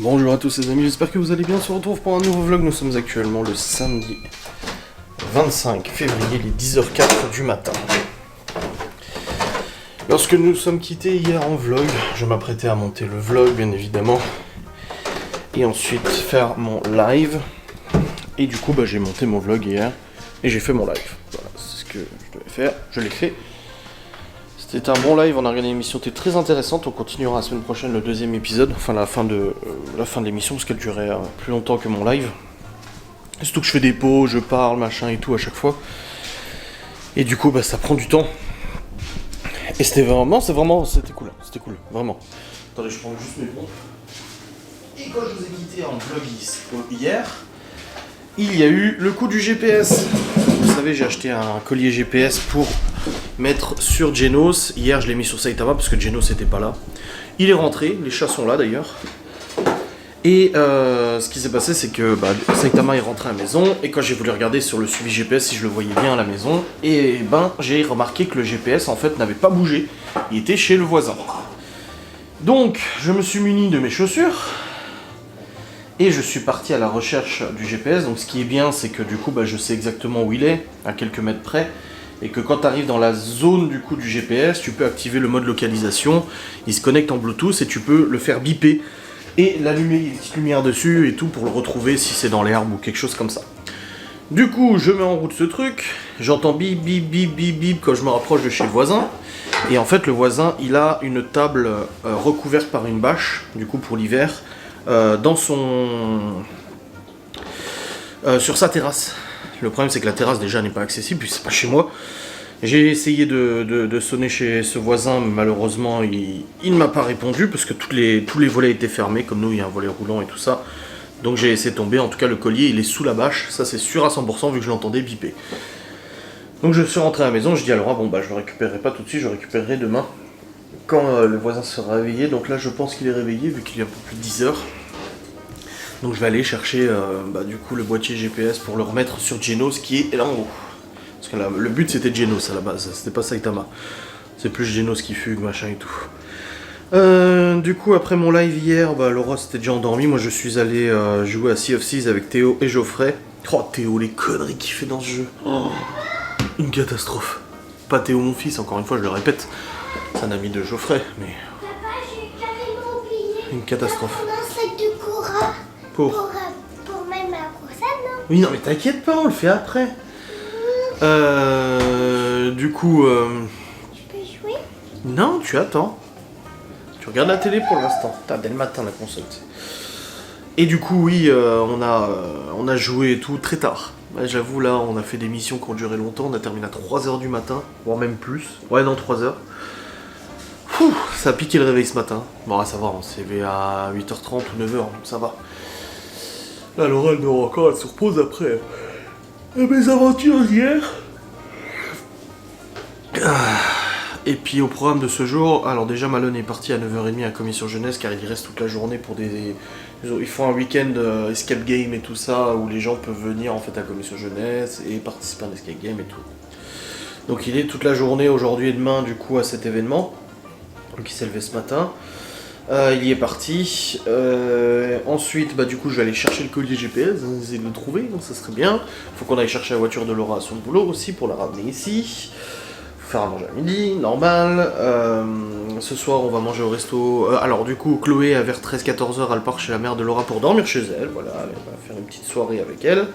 Bonjour à tous les amis, j'espère que vous allez bien, on se retrouve pour un nouveau vlog. Nous sommes actuellement le samedi 25 février, les 10h04 du matin. Lorsque nous sommes quittés hier en vlog, je m'apprêtais à monter le vlog bien évidemment, et ensuite faire mon live. Et du coup j'ai monté mon vlog hier, et j'ai fait mon live. Voilà, c'est ce que je devais faire, je l'ai fait. C'était un bon live, on a regardé une émission, c'était très intéressante. On continuera la semaine prochaine le deuxième épisode, enfin la fin de l'émission, parce qu'elle durait plus longtemps que mon live. Surtout que je fais des pauses, je parle, machin et tout à chaque fois. Et du coup ça prend du temps. Et c'était cool, vraiment. Attendez, je prends juste mes pompes. Et quand je vous ai quitté en vlog hier, il y a eu le coup du GPS. Vous savez, j'ai acheté un collier GPS pour mettre sur Genos. Hier, je l'ai mis sur Saitama parce que Genos n'était pas là. Il est rentré, les chats sont là d'ailleurs. Et ce qui s'est passé, c'est que Saitama est rentré à la maison. Et quand j'ai voulu regarder sur le suivi GPS si je le voyais bien à la maison, et j'ai remarqué que le GPS en fait n'avait pas bougé. Il était chez le voisin. Donc, je me suis muni de mes chaussures. Et je suis parti à la recherche du GPS. Donc ce qui est bien, c'est que du coup je sais exactement où il est, à quelques mètres près. Et que quand tu arrives dans la zone du coup du GPS, tu peux activer le mode localisation. Il se connecte en Bluetooth et tu peux le faire biper. Et l'allumer, une petite lumière dessus et tout pour le retrouver si c'est dans l'herbe ou quelque chose comme ça. Du coup, je mets en route ce truc. J'entends bip bip bip bip bip quand je me rapproche de chez le voisin. Et en fait le voisin, il a une table recouverte par une bâche, du coup pour l'hiver. Sur sa terrasse. Le problème c'est que la terrasse déjà n'est pas accessible, puis c'est pas chez moi. J'ai essayé de sonner chez ce voisin, mais malheureusement il ne m'a pas répondu parce que tous les volets étaient fermés, comme nous il y a un volet roulant et tout ça. Donc j'ai laissé tomber, en tout cas le collier il est sous la bâche, ça c'est sûr à 100% vu que je l'entendais biper. Donc je suis rentré à la maison, je dis à Laura, je le récupérerai pas tout de suite, je le récupérerai demain. Quand le voisin sera réveillé, donc là je pense qu'il est réveillé vu qu'il est un peu plus de 10h. Donc je vais aller chercher du coup le boîtier GPS pour le remettre sur Genos qui est là en haut. Parce que là, le but c'était Genos à la base, c'était pas Saitama. C'est plus Genos qui fugue, machin et tout. Du coup après mon live hier, Laura s'était déjà endormie, moi je suis allé jouer à Sea of Thieves avec Théo et Geoffrey. Oh Théo, les conneries qu'il fait dans ce jeu. Oh, une catastrophe. Pas Théo mon fils, encore une fois je le répète. C'est un ami de Geoffrey, mais... Papa, j'ai carrément oublié. Une catastrophe. On a un sac de Cora. Pour même la prochaine, non? Oui, non, mais t'inquiète pas, on le fait après. Du coup... Tu peux jouer? Non, tu attends. Tu regardes la télé pour l'instant. T'as dès le matin la console. Et du coup, oui, on a joué et tout très tard. Ouais, j'avoue, là, on a fait des missions qui ont duré longtemps. On a terminé à 3h du matin, voire même plus. Ouais, non, 3h. Ça a piqué le réveil ce matin. Bon, à savoir, on s'est levé à 8h30 ou 9h, donc ça va. Là, Laura, elle dort encore, elle se repose après mes aventures hier. Et puis au programme de ce jour, alors déjà Malone est parti à 9h30 à Commission Jeunesse car il y reste toute la journée pour ils font un week-end escape game et tout ça où les gens peuvent venir en fait à Commission Jeunesse et participer à un escape game et tout. Donc il est toute la journée aujourd'hui et demain du coup à cet événement. Donc il s'est levé ce matin. Il y est parti. Ensuite, du coup, je vais aller chercher le collier GPS, essayer de le trouver, donc ça serait bien. Faut qu'on aille chercher la voiture de Laura à son boulot aussi pour la ramener ici. Faut faire à manger à midi, normal. Ce soir, on va manger au resto. Alors, du coup, Chloé, vers 13-14h, elle part chez la mère de Laura pour dormir chez elle. Voilà, elle va faire une petite soirée avec elle.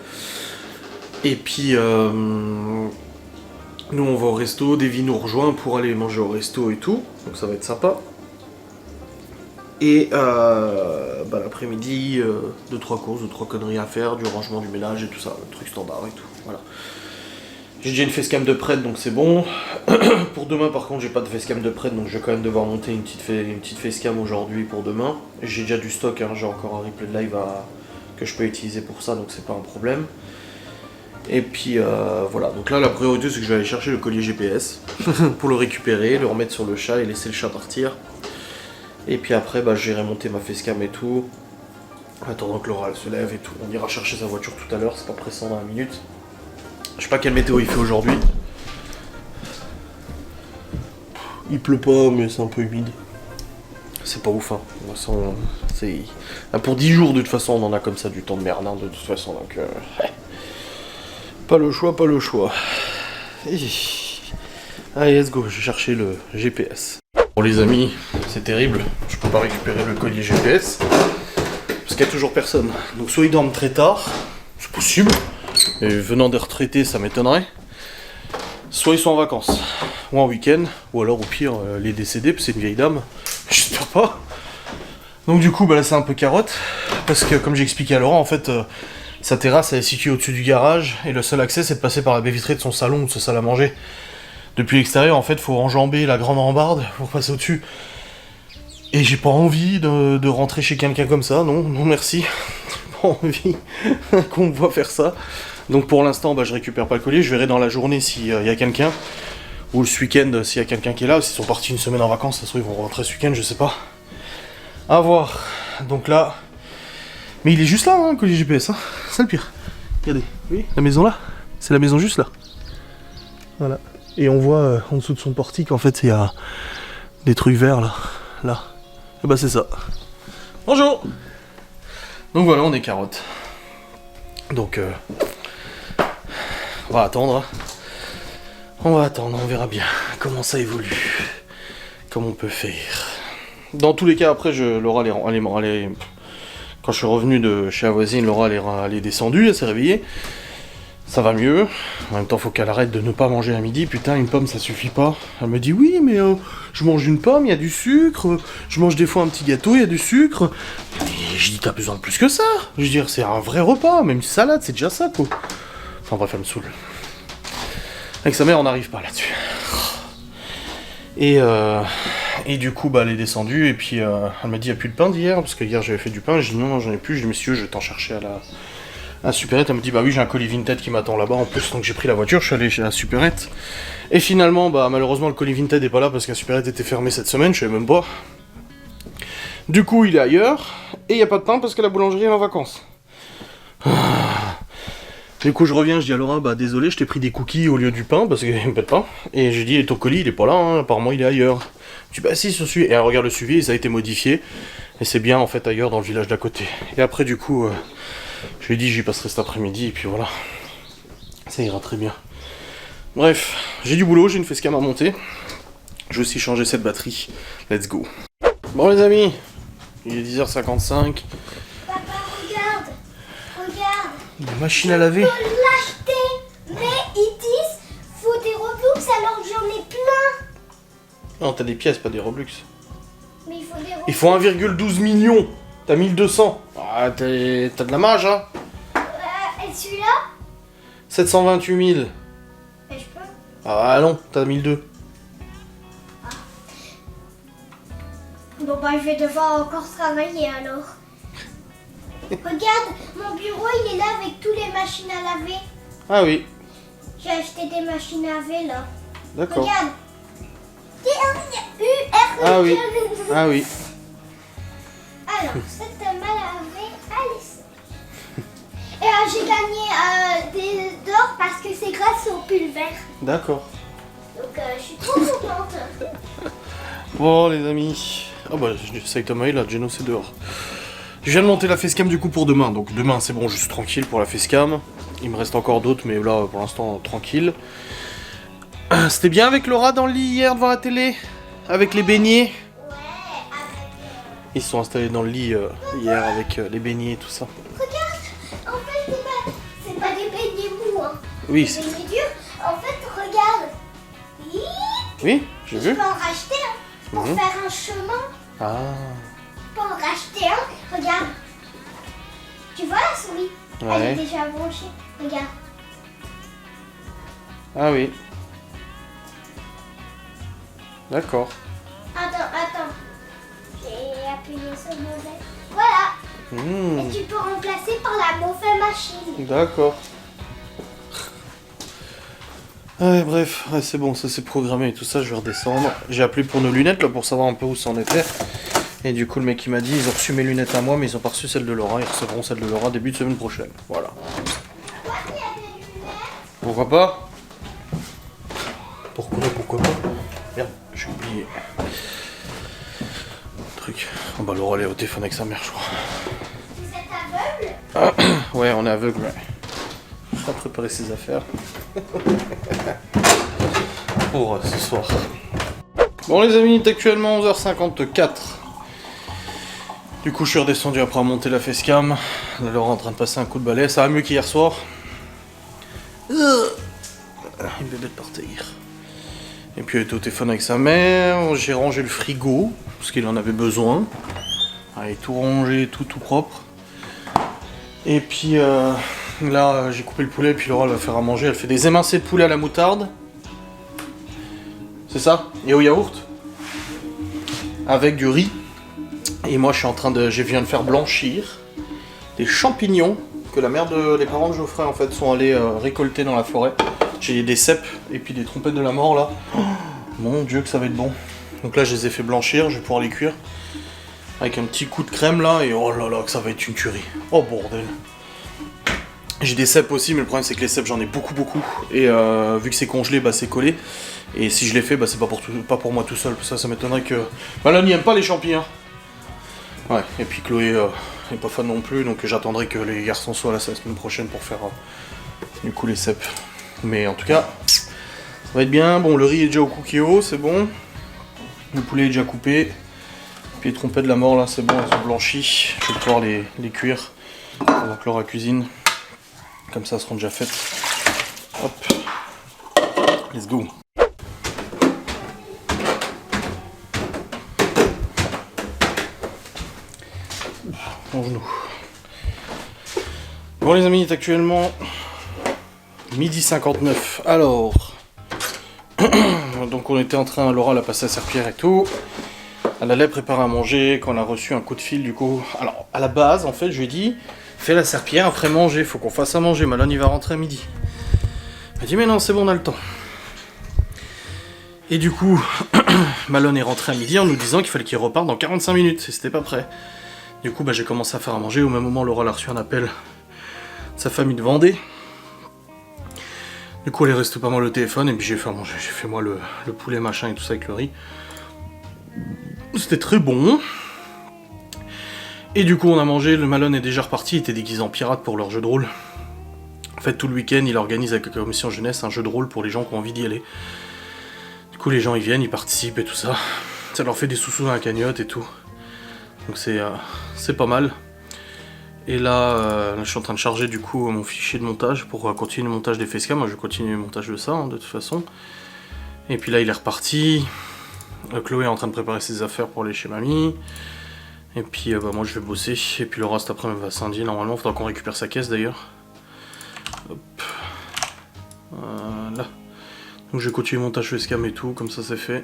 Et puis, nous, on va au resto. Davy nous rejoint pour aller manger au resto et tout. Donc, ça va être sympa. Et l'après-midi, 2-3 courses, 2-3 conneries à faire, du rangement, du ménage et tout ça, le truc standard et tout, voilà. J'ai déjà une facecam de prête donc c'est bon. Pour demain par contre j'ai pas de facecam de prête donc je vais quand même devoir monter une petite facecam aujourd'hui pour demain. J'ai déjà du stock, j'ai encore un replay de live que je peux utiliser pour ça donc c'est pas un problème. Et puis voilà, donc là la priorité c'est que je vais aller chercher le collier GPS pour le récupérer, le remettre sur le chat et laisser le chat partir. Et puis après, j'irai monter ma facecam et tout. En attendant que Laura elle se lève et tout. On ira chercher sa voiture tout à l'heure, c'est pas pressant dans la minute. Je sais pas quelle météo il fait aujourd'hui. Il pleut pas, mais c'est un peu humide. C'est pas ouf, hein. De toute façon, c'est... Pour 10 jours, de toute façon, on en a comme ça du temps de merde, hein, de toute façon, donc... Pas le choix, pas le choix. Allez, let's go, je vais chercher le GPS. Bon les amis, c'est terrible, je peux pas récupérer le collier GPS, parce qu'il y a toujours personne. Donc soit ils dorment très tard, c'est possible, et venant des retraités, ça m'étonnerait. Soit ils sont en vacances, ou en week-end, ou alors au pire, les décédés, parce que c'est une vieille dame, j'espère pas. Donc du coup, bah là c'est un peu carotte, parce que comme j'ai expliqué à Laurent, en fait, sa terrasse elle est située au-dessus du garage, et le seul accès c'est de passer par la baie vitrée de son salon ou de sa salle à manger. Depuis l'extérieur, en fait, faut enjamber la grande rambarde pour passer au-dessus. Et j'ai pas envie de rentrer chez quelqu'un comme ça, non, non merci. J'ai pas envie qu'on me voit faire ça. Donc pour l'instant, bah, je récupère pas le collier, je verrai dans la journée s'il y a quelqu'un. Ou ce week-end, s'il y a quelqu'un qui est là, s'ils sont partis une semaine en vacances, ça se trouve ils vont rentrer ce week-end, je sais pas. À voir. Donc là... Mais il est juste là, hein, le collier GPS, hein. C'est le pire. Regardez, oui, la maison là, c'est la maison juste là. Voilà. Et on voit en dessous de son portique, en fait, il y a des trucs verts là. Là. Et bah c'est ça. Bonjour. Donc voilà, on est carottes. Donc on va attendre. Hein. On va attendre, on verra bien comment ça évolue. Comment on peut faire. Dans tous les cas, après, Laura, quand je suis revenu de chez la voisine, Laura, elle est descendue, elle s'est réveillée. Ça va mieux. En même temps, faut qu'elle arrête de ne pas manger à midi. Putain, une pomme, ça suffit pas. Elle me dit, oui, mais je mange une pomme, il y a du sucre. Je mange des fois un petit gâteau, il y a du sucre. Et je dis, t'as besoin de plus que ça. Je veux dire, c'est un vrai repas. Même une salade, c'est déjà ça, quoi. Enfin bref, elle me saoule. Avec sa mère, on n'arrive pas là-dessus. Et du coup, bah, elle est descendue. Et puis, elle m'a dit, il n'y a plus de pain d'hier. Parce que hier, j'avais fait du pain. J'ai dit, non, j'en ai plus. Je dis, monsieur, je vais t'en chercher à la Supérette. Elle me dit, bah oui, j'ai un colis Vinted qui m'attend là-bas. En plus, donc j'ai pris la voiture, je suis allé chez la Supérette. Et finalement, bah malheureusement, le colis Vinted n'est pas là parce que la Supérette était fermée cette semaine, je savais même pas. Du coup, il est ailleurs. Et il n'y a pas de pain parce que la boulangerie est en vacances. Du coup, je reviens, je dis à Laura, bah désolé, je t'ai pris des cookies au lieu du pain parce qu'il n'y a pas de pain. Et je dis, et ton colis, il est pas là, hein, apparemment, il est ailleurs. Je dis, bah si, sur celui. Et elle regarde le suivi, et ça a été modifié. Et c'est bien, en fait, ailleurs dans le village d'à côté. Et après, du coup. Je lui ai dit j'y passerai cet après-midi et puis voilà. Ça ira très bien. Bref, j'ai du boulot, j'ai une facecam à monter. Je vais aussi changer cette batterie. Let's go. Bon les amis, il est 10h55. Papa, regarde. Une machine à laver. Faut l'acheter, mais ils disent faut des Robux alors que j'en ai plein. Non, t'as des pièces, pas des Robux. Mais il faut des Robux. Il faut 1,12 million. T'as 1200. Ah, t'as de la marge, hein. Et celui-là 728 000. Et je peux. Ah non, t'as 1002. Bon bah je vais devoir encore travailler alors. Regarde, mon bureau il est là avec tous les machines à laver. Ah oui, J'ai acheté des machines à laver là. d'accord. Regarde. U-R-E. Ah oui, ah oui. Alors, cette mal à laver, allez. Et j'ai gagné des d'or parce que c'est grâce au pull vert. D'accord. Donc je suis trop contente. Bon les amis. Ah bah Saitama est là, Geno c'est dehors. Je viens de monter la facecam du coup pour demain, donc demain c'est bon, juste tranquille pour la facecam. Il me reste encore d'autres, mais là pour l'instant tranquille. C'était bien avec Laura dans le lit hier devant la télé? Avec les beignets? Ouais, avec... Ils se sont installés dans le lit hier avec les beignets et tout ça. Regarde, en fait c'est pas des beignets mous, hein. Oui, C'est des beignets durs. En fait, regarde. oui, j'ai Je vu. peux en racheter un pour Mhm. faire un chemin. Ah, Je peux en racheter un. Regarde. Tu vois la souris? Elle ouais. est déjà branchée. Regarde. Ah oui. D'accord. Attends. J'ai appuyé sur le mauvais. Voilà. Hmm, Et tu peux remplacer par la mauvaise machine. d'accord. Ouais, bref, ouais, c'est bon, ça c'est programmé et tout ça, je vais redescendre. J'ai appelé pour nos lunettes là pour savoir un peu où ça en était. Et du coup, le mec il m'a dit, ils ont reçu mes lunettes à moi, mais ils ont pas reçu celles de Laura. Ils recevront celles de Laura début de semaine prochaine. Voilà. Toi qui as des lunettes. Pourquoi pas? Pourquoi pas? Merde, j'ai oublié. truc. Oh bah Laura elle est au téléphone avec sa mère je crois. Vous êtes aveugle? Ouais, on est aveugle, ouais. On va préparer ses affaires. Pour ce soir. Bon les amis, il est actuellement 11h54. Du coup je suis redescendu après monter la facecam. Là Laura est en train de passer un coup de balai. Ça va mieux qu'hier soir. Une bébête par terre. Et puis elle était au téléphone avec sa mère. J'ai rangé le frigo, parce qu'il en avait besoin. Allez, tout rangé, tout propre. Et puis là j'ai coupé le poulet, puis Laura elle va faire à manger. Elle fait des émincés de poulet à la moutarde. C'est ça? Et au yaourt. Avec du riz. Et moi je viens de faire blanchir des champignons que la mère les parents de Geoffrey en fait sont allés récolter dans la forêt. J'ai des cèpes et puis des trompettes de la mort là. Oh, mon dieu que ça va être bon. Donc là je les ai fait blanchir, je vais pouvoir les cuire. Avec un petit coup de crème là et oh là là que ça va être une tuerie. Oh bordel. J'ai des cèpes aussi mais le problème c'est que les cèpes j'en ai beaucoup. Et vu que c'est congelé bah c'est collé. Et si je les fais bah c'est pas pour moi tout seul. Ça m'étonnerait que... Bah là on n'y aime pas les champignons. Ouais et puis Chloé n'est pas fan non plus donc j'attendrai que les garçons soient là la semaine prochaine pour faire du coup les cèpes. Mais en tout cas, ça va être bien. Bon, le riz est déjà au cookéo, c'est bon. Le poulet est déjà coupé. Puis les trompettes de la mort, là, c'est bon, elles sont blanchies. Je vais pouvoir les cuire pendant que Laura cuisine. Comme ça, elles seront déjà faites. Hop. Let's go. Mange-nous. Bon, les amis, il est actuellement... 12h59, alors, donc on était en train, Laura l'a passé à serpillère et tout, elle allait préparer à manger, quand on a reçu un coup de fil du coup, alors à la base en fait je lui ai dit, fais la serpillère après manger, faut qu'on fasse à manger, Malone il va rentrer à midi. Elle m'a dit mais non c'est bon on a le temps. Et du coup, Malone est rentré à midi en nous disant qu'il fallait qu'il reparte dans 45 minutes, et c'était pas prêt. Du coup bah, j'ai commencé à faire à manger, au même moment Laura a reçu un appel de sa famille de Vendée. Du coup, elle est restée pas mal au téléphone et puis j'ai fait à manger. J'ai fait moi le poulet machin et tout ça avec le riz. C'était très bon. Et du coup, on a mangé. Le Malone est déjà reparti. Il était déguisé en pirate pour leur jeu de rôle. En fait, tout le week-end, il organise avec la commission jeunesse un jeu de rôle pour les gens qui ont envie d'y aller. Du coup, les gens ils viennent, ils participent et tout ça. Ça leur fait des sous-sous dans la cagnotte et tout. Donc c'est pas mal. Et là, je suis en train de charger du coup mon fichier de montage pour continuer le montage des facecam. Moi je vais continuer le montage de ça de toute façon. Et puis là il est reparti. Chloé est en train de préparer ses affaires pour aller chez mamie. Et puis bah, moi je vais bosser. Et puis Laura cet après-midi va à Saint-Denis. Normalement il faudra qu'on récupère sa caisse d'ailleurs. Hop. Voilà. Donc je vais continuer le montage facecam et tout, comme ça c'est fait.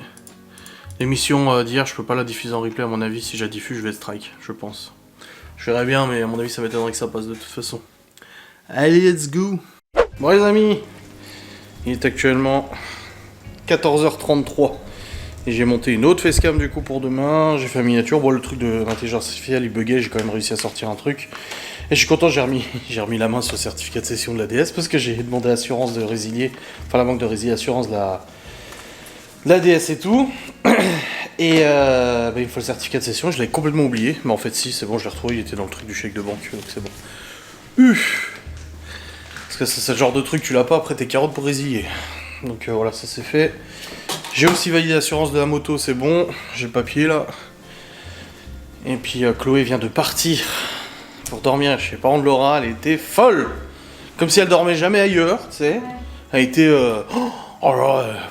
L'émission d'hier je peux pas la diffuser en replay à mon avis. Si je la diffuse je vais strike, je pense. Je verrai bien, mais à mon avis, ça m'étonnerait que ça passe de toute façon. Allez, let's go! Bon, les amis, il est actuellement 14h33. Et j'ai monté une autre facecam du coup pour demain. J'ai fait la miniature. Bon, le truc de l'intelligence artificielle, il buguait. J'ai quand même réussi à sortir un truc. Et je suis content, j'ai remis la main sur le certificat de cession de la DS parce que j'ai demandé l'assurance de résilier. Enfin, la banque de résiliation de la DS et tout. Et bah, il me faut le certificat de cession, je l'avais complètement oublié, mais en fait si, c'est bon, je l'ai retrouvé, il était dans le truc du chèque de banque, donc c'est bon. Parce que c'est ce genre de truc, tu l'as pas, après t'es carotte pour résilier. Donc voilà, ça c'est fait. J'ai aussi validé l'assurance de la moto, c'est bon, j'ai le papier là. Et puis Chloé vient de partir pour dormir chez les parents de Laura, elle était folle. Comme si elle dormait jamais ailleurs, tu sais. Elle était... oh là,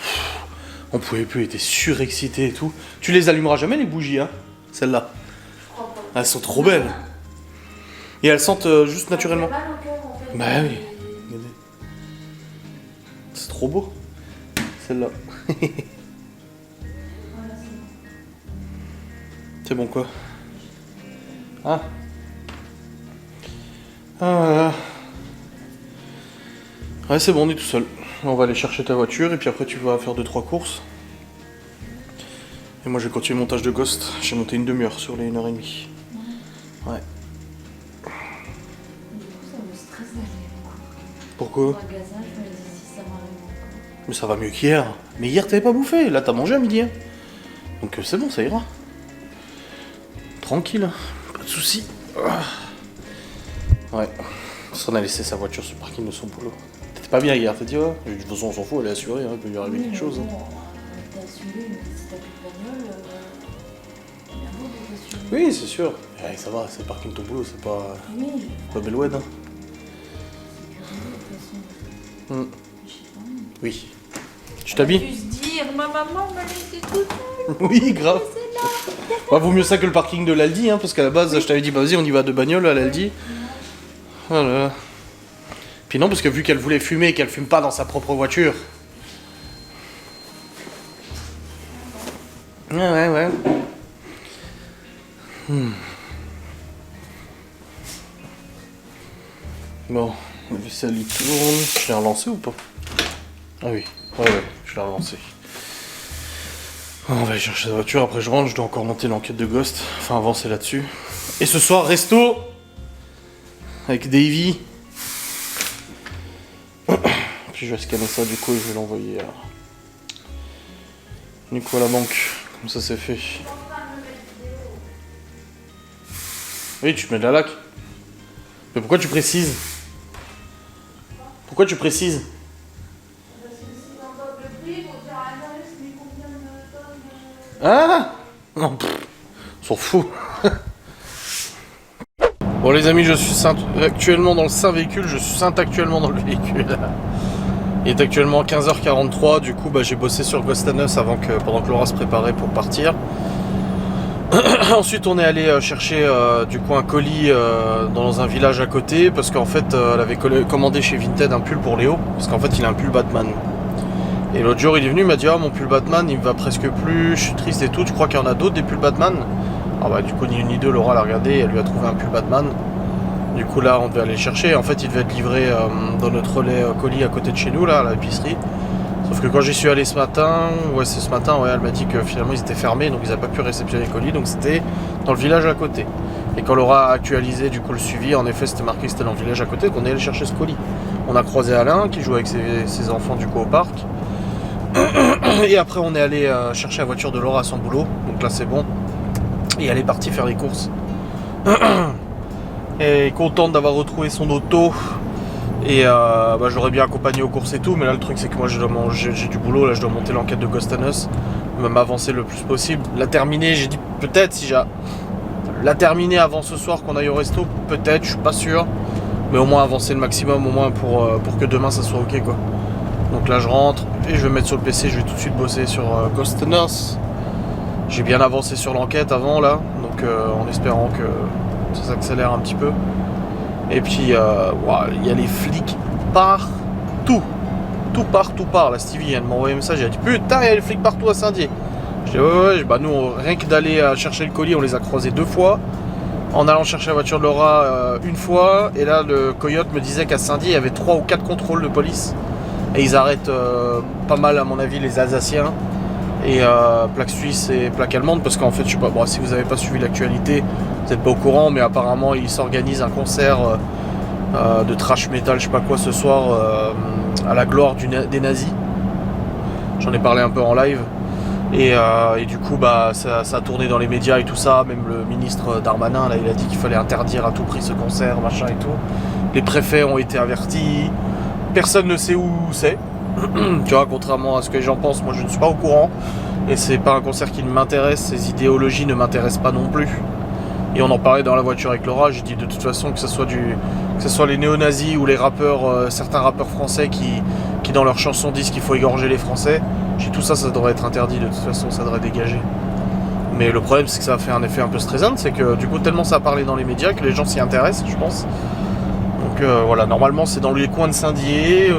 on pouvait plus, elle était surexcitée et tout. Tu les allumeras jamais les bougies, hein, celles-là. Elles sont trop belles. Et elles sentent juste naturellement. Bah oui. C'est trop beau. Celle-là. C'est bon quoi? Ah. Ah voilà. Ouais c'est bon, on est tout seul. On va aller chercher ta voiture et puis après tu vas faire 2-3 courses. Et moi je vais continuer le montage de Ghost. J'ai monté une demi-heure sur les 1h30. Ouais. Du coup ça me stresse d'aller au cours. Pourquoi? Au magasin, je me dis si ça m'arrive encore. Mais ça va mieux qu'hier. Mais hier t'avais pas bouffé, là t'as mangé à midi. Hein. Donc c'est bon, ça ira. Tranquille, pas de soucis. Ouais, on a laissé sa voiture sur le parking de son boulot. T'étais pas bien hier, t'as dit ouais. De toute façon, on s'en fout, elle est assurée, hein, il peut lui arriver quelque chose. Bon, t'es assuré, mais si t'as plus de bagnole, t'as bien beau d'être assuré. Oui, c'est sûr. Ouais, ça va, c'est le parking de ton boulot, c'est pas. Oui, Pas Beloued, hein. sécurisé de toute façon. Je sais pas. Oui. Tu t'habilles? Tu se dire, ma maman m'a laissé toute seule. Oui, grave. Bah, vaut mieux ça que le parking de l'Aldi, hein, parce qu'à la base, je t'avais dit, bah vas-y, on y va de bagnole à l'Aldi. Voilà. Puis non, parce que vu qu'elle voulait fumer et qu'elle fume pas dans sa propre voiture. Ouais. Bon, la vaisselle il tourne. Je l'ai relancé ou pas? Ah oui, ouais, je l'ai relancé. On va aller chercher la voiture, après je rentre, je dois encore monter l'enquête de Ghost. Enfin, avancer là-dessus. Et ce soir, resto avec Davy. Puis je vais scanner ça du coup et je vais l'envoyer à Nico à la banque. Comme ça c'est fait. Oui, tu te mets de la laque. Mais pourquoi tu précises? Pourquoi tu précises? Ah non, on s'en fout. Bon les amis, je suis actuellement dans le saint véhicule, je suis actuellement dans le véhicule. Il est actuellement 15h43, du coup bah, j'ai bossé sur Ghost and Us pendant que Laura se préparait pour partir. Ensuite on est allé chercher du coup un colis dans un village à côté parce qu'en fait elle avait commandé chez Vinted un pull pour Léo parce qu'en fait il a un pull Batman. Et l'autre jour il est venu, il m'a dit ah mon pull Batman il me va presque plus, je suis triste et tout, tu crois qu'il y en a d'autres des pulls Batman? Ah bah du coup ni une ni deux, Laura l'a regardé, elle lui a trouvé un pull Batman. Du coup là on devait aller le chercher, en fait il devait être livré dans notre relais colis à côté de chez nous là à l'épicerie. Sauf que quand j'y suis allé ce matin, elle m'a dit que finalement ils étaient fermés donc ils n'avaient pas pu réceptionner le colis, donc c'était dans le village à côté. Et quand Laura a actualisé du coup le suivi, en effet c'était marqué que c'était dans le village à côté, qu'on est allé chercher ce colis. On a croisé Alain qui jouait avec ses enfants du coup au parc. Et après on est allé chercher la voiture de Laura à son boulot, donc là c'est bon. Et elle est partie faire les courses. Et contente d'avoir retrouvé son auto. Et bah, j'aurais bien accompagné aux courses et tout, mais là le truc c'est que moi j'ai du boulot, là je dois monter l'enquête de Ghost and Us, m'avancer le plus possible, la terminer, j'ai dit peut-être si j'ai la terminer avant ce soir qu'on aille au resto, peut-être, je suis pas sûr, mais au moins avancer le maximum, au moins pour que demain ça soit ok quoi. Donc là je rentre et je vais me mettre sur le PC, je vais tout de suite bosser sur Ghost and Us. J'ai bien avancé sur l'enquête avant là, donc en espérant que ça s'accélère un petit peu. Et puis il y a les flics partout. Tout part. La Stevie elle m'a envoyé un message, elle a dit putain il y a les flics partout à Saint-Dié. Je dis ouais, bah nous rien que d'aller chercher le colis on les a croisés 2 fois. En allant chercher la voiture de Laura une fois. Et là le coyote me disait qu'à Saint-Dié il y avait 3 ou 4 contrôles de police. Et ils arrêtent pas mal à mon avis les Alsaciens. Et plaque suisse et plaque allemande parce qu'en fait je sais pas, bon, si vous n'avez pas suivi l'actualité vous n'êtes pas au courant, mais apparemment il s'organise un concert de trash metal je sais pas quoi ce soir à la gloire des nazis. J'en ai parlé un peu en live et du coup bah ça a tourné dans les médias et tout ça, même le ministre Darmanin là il a dit qu'il fallait interdire à tout prix ce concert machin et tout. Les préfets ont été avertis, personne ne sait où c'est. Tu vois, contrairement à ce que les gens pensent, moi je ne suis pas au courant et c'est pas un concert qui m'intéresse, ces idéologies ne m'intéressent pas non plus. Et on en parlait dans la voiture avec Laura, j'ai dit de toute façon que ce soit les néo-nazis ou les rappeurs, certains rappeurs français qui dans leurs chansons disent qu'il faut égorger les Français, j'ai dit tout ça devrait être interdit, de toute façon ça devrait dégager. Mais le problème c'est que ça a fait un effet un peu stressant, c'est que du coup tellement ça a parlé dans les médias que les gens s'y intéressent je pense. Donc voilà, normalement c'est dans les coins de Saint-Dié.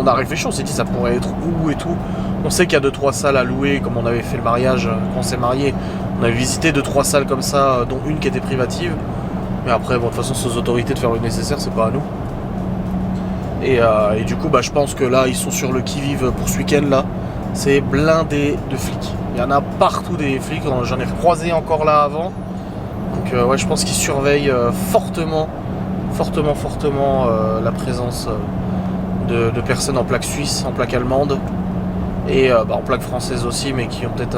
On a réfléchi, on s'est dit ça pourrait être où et tout. On sait qu'il y a 2-3 salles à louer, comme on avait fait le mariage quand on s'est marié. On avait visité 2-3 salles comme ça, dont une qui était privative. Mais après, bon, de toute façon, c'est aux autorités de faire le nécessaire, c'est pas à nous. Et du coup, bah, je pense que là, ils sont sur le qui-vive pour ce week-end là. C'est blindé de flics. Il y en a partout des flics, j'en ai croisé encore là avant. Donc ouais, je pense qu'ils surveillent fortement la présence de personnes en plaque suisse, en plaque allemande et en plaque française aussi, mais qui ont peut-être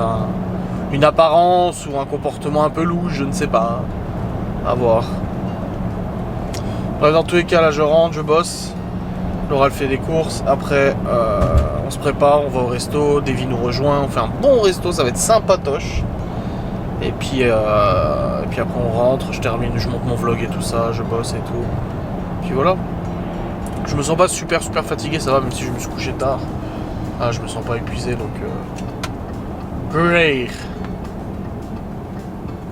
une apparence ou un comportement un peu louche, je ne sais pas. À voir. Dans tous les cas, là je rentre, je bosse. Laura elle fait des courses. Après, on se prépare, on va au resto. Davy nous rejoint. On fait un bon resto, ça va être sympatoche. Et puis après on rentre, je termine, je monte mon vlog et tout ça, je bosse et tout. Puis voilà. Je me sens pas super fatigué, ça va, même si je me suis couché tard. Ah, je me sens pas épuisé donc. Brrr.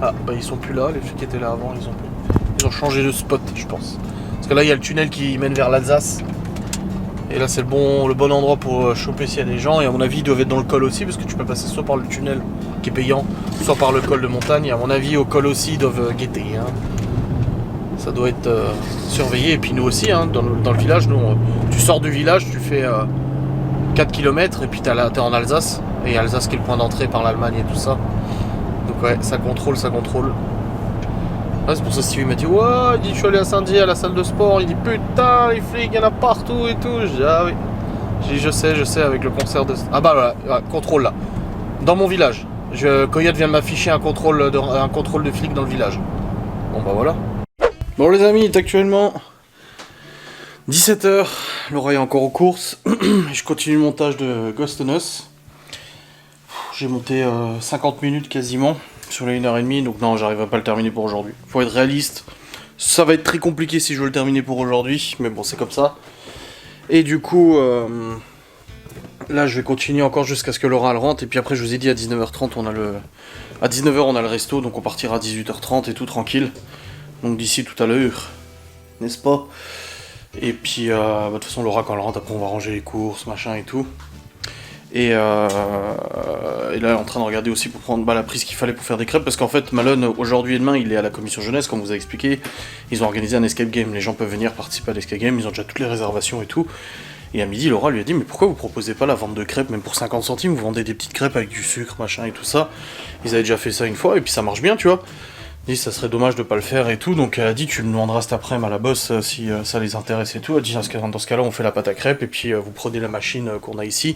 Ah bah ils sont plus là, les filles qui étaient là avant, ils ont changé de spot, je pense. Parce que là il y a le tunnel qui mène vers l'Alsace. Et là c'est le bon endroit pour choper s'il y a des gens. Et à mon avis ils doivent être dans le col aussi, parce que tu peux passer soit par le tunnel qui est payant, soit par le col de montagne. Et à mon avis au col aussi ils doivent guetter. Hein. Ça doit être surveillé. Et puis nous aussi, hein, dans le village, tu sors du village, tu fais 4 km et puis t'es en Alsace. Et Alsace qui est le point d'entrée par l'Allemagne et tout ça. Donc ouais, ça contrôle. Ouais, c'est pour ça que Stevie m'a dit ouais, il dit je suis allé à Saint-Dié à la salle de sport, il dit putain les flics il y en a partout et tout. Je dis ah oui. J'ai dit je sais avec le concert de. Ah bah voilà, contrôle là. Dans mon village. Coyote vient de m'afficher un contrôle de flics dans le village. Bon bah voilà. Bon les amis, il est actuellement 17h, Laura est encore aux courses. Je continue le montage de Ghost and Us. J'ai monté 50 minutes quasiment sur les 1h30, donc non, j'arriverai pas à le terminer pour aujourd'hui. Faut être réaliste, ça va être très compliqué si je veux le terminer pour aujourd'hui, mais bon c'est comme ça. Et du coup, là je vais continuer encore jusqu'à ce que Laura elle rentre, et puis après je vous ai dit à 19h30 à 19h on a le resto, donc on partira à 18h30 et tout tranquille. Donc d'ici tout à l'heure, n'est-ce pas? Et puis de toute façon Laura quand elle rentre, après on va ranger les courses, machin et tout. Et là elle est en train de regarder aussi pour prendre la prise qu'il fallait pour faire des crêpes, parce qu'en fait Malone aujourd'hui et demain il est à la commission jeunesse, comme vous a expliqué. Ils ont organisé un escape game, les gens peuvent venir participer à l'escape game, ils ont déjà toutes les réservations et tout. Et à midi Laura lui a dit mais pourquoi vous proposez pas la vente de crêpes, même pour 50 centimes, vous vendez des petites crêpes avec du sucre machin et tout ça. Ils avaient déjà fait ça une fois et puis ça marche bien tu vois. Elle dit ça serait dommage de pas le faire et tout, donc elle a dit tu me demanderas cet après-midi à la bosse si ça les intéresse et tout. Elle dit dans ce cas là on fait la pâte à crêpes et puis vous prenez la machine qu'on a ici,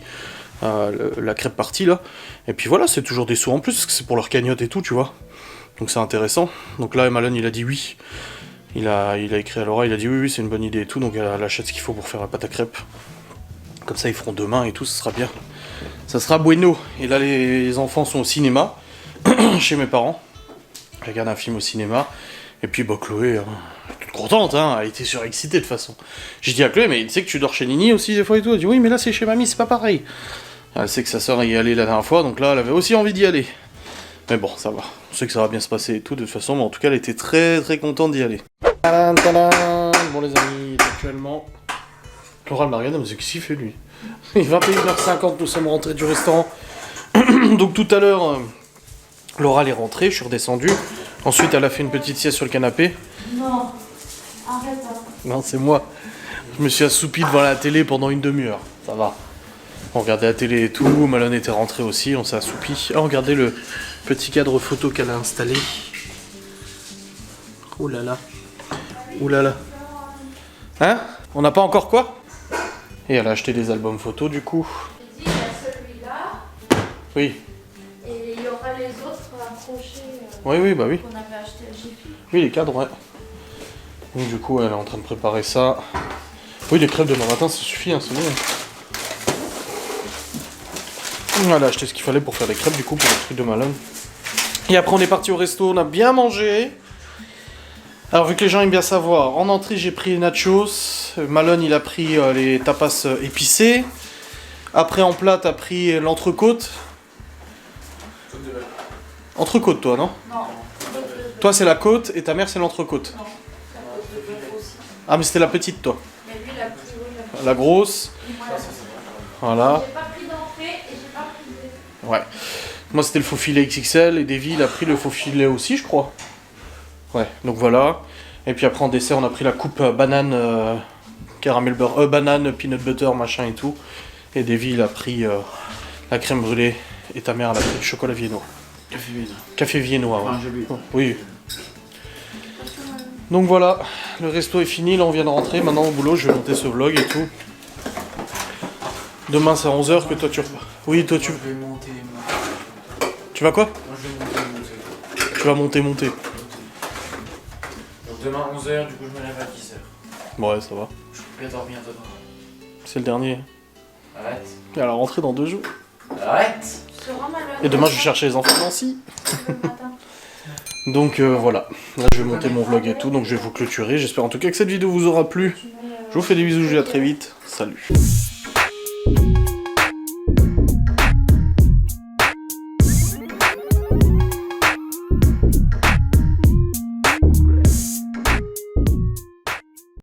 la crêpe partie là, et puis voilà, c'est toujours des sous en plus parce que c'est pour leur cagnotte et tout tu vois, donc c'est intéressant. Donc là Malone il a dit oui, il a écrit à Laura, il a dit oui c'est une bonne idée et tout, donc elle achète ce qu'il faut pour faire la pâte à crêpes, comme ça ils feront demain et tout, ce sera bien, ça sera bueno. Et là les enfants sont au cinéma chez mes parents. Je regarde un film au cinéma, et puis bah Chloé, toute contente, hein, elle était surexcitée de toute façon. J'ai dit à Chloé, mais tu sais que tu dors chez Nini aussi des fois et tout? Elle dit oui, mais là c'est chez mamie, c'est pas pareil. Elle sait que sa soeur y est allée la dernière fois, donc là elle avait aussi envie d'y aller. Mais bon, ça va, on sait que ça va bien se passer et tout de toute façon, mais en tout cas elle était très contente d'y aller. Tadam, tadam. Bon les amis, actuellement, Laura m'a regardé, mais c'est qu'est-ce qu'il fait lui? Il est 21h50, nous sommes rentrés du restaurant. Donc tout à l'heure... Laura elle est rentrée, je suis redescendu. Ensuite, elle a fait une petite sieste sur le canapé. Non, arrête. Hein. Non, c'est moi. Je me suis assoupi devant la télé pendant une demi-heure. Ça va. On regardait la télé et tout. Malone était rentré aussi, on s'est assoupi. Ah, regardez le petit cadre photo qu'elle a installé. Ouh là là. Ouh là là. Hein? On n'a pas encore quoi? Et elle a acheté des albums photos du coup. J'ai dit, il y a celui-là. Oui. Et il y aura les autres accrochés Oui, bah oui. qu'on avait acheté à Jiffy. Oui, les cadres, ouais. Donc du coup, elle est en train de préparer ça. Oui, les crêpes demain matin, ça suffit, hein, c'est bon. Elle a acheté ce qu'il fallait pour faire des crêpes, du coup, pour le truc de Malone. Et après, on est parti au resto, on a bien mangé. Alors, vu que les gens aiment bien savoir, en entrée, j'ai pris les nachos. Malone, il a pris les tapas épicés. Après, en plat, t'as pris l'entrecôte. Entrecôte, toi, non? Non. Toi, c'est la côte et ta mère, c'est l'entrecôte. Non, ça va de bœuf aussi. Ah, mais c'était la petite, toi. Mais lui, la plus, oui, la plus. La grosse. Voilà. J'ai pas pris d'entrée et j'ai pas pris de... Ouais. Moi, c'était le faux filet XXL et Davy, il a pris le faux filet aussi, je crois. Ouais, donc voilà. Et puis après, en dessert, on a pris la coupe banane, caramel beurre, banane, peanut butter, machin et tout. Et Davy, il a pris la crème brûlée et ta mère, elle a pris le chocolat viennois. Café viennois. Café viennois, ouais. Enfin, j'ai bu. Oui. Donc voilà, le resto est fini, là on vient de rentrer, maintenant au boulot je vais monter ce vlog et tout. Demain c'est à 11h que toi tu repars. Oui, toi tu... Moi, je vais monter. Tu vas quoi? Moi, je Tu vas monter. Donc demain 11h, du coup je me lève à 10h. Ouais, ça va. Je peux dormir demain. C'est le dernier. Arrête. Et à la rentrée dans 2 jours. Arrête. Tu rends malheureux. Et demain, je vais chercher les enfants Nancy. Le matin. Donc voilà. Là, je vais monter mon vlog et tout. Donc je vais vous clôturer. J'espère en tout cas que cette vidéo vous aura plu. Je vous fais des bisous. Je vous dis à très vite. Salut.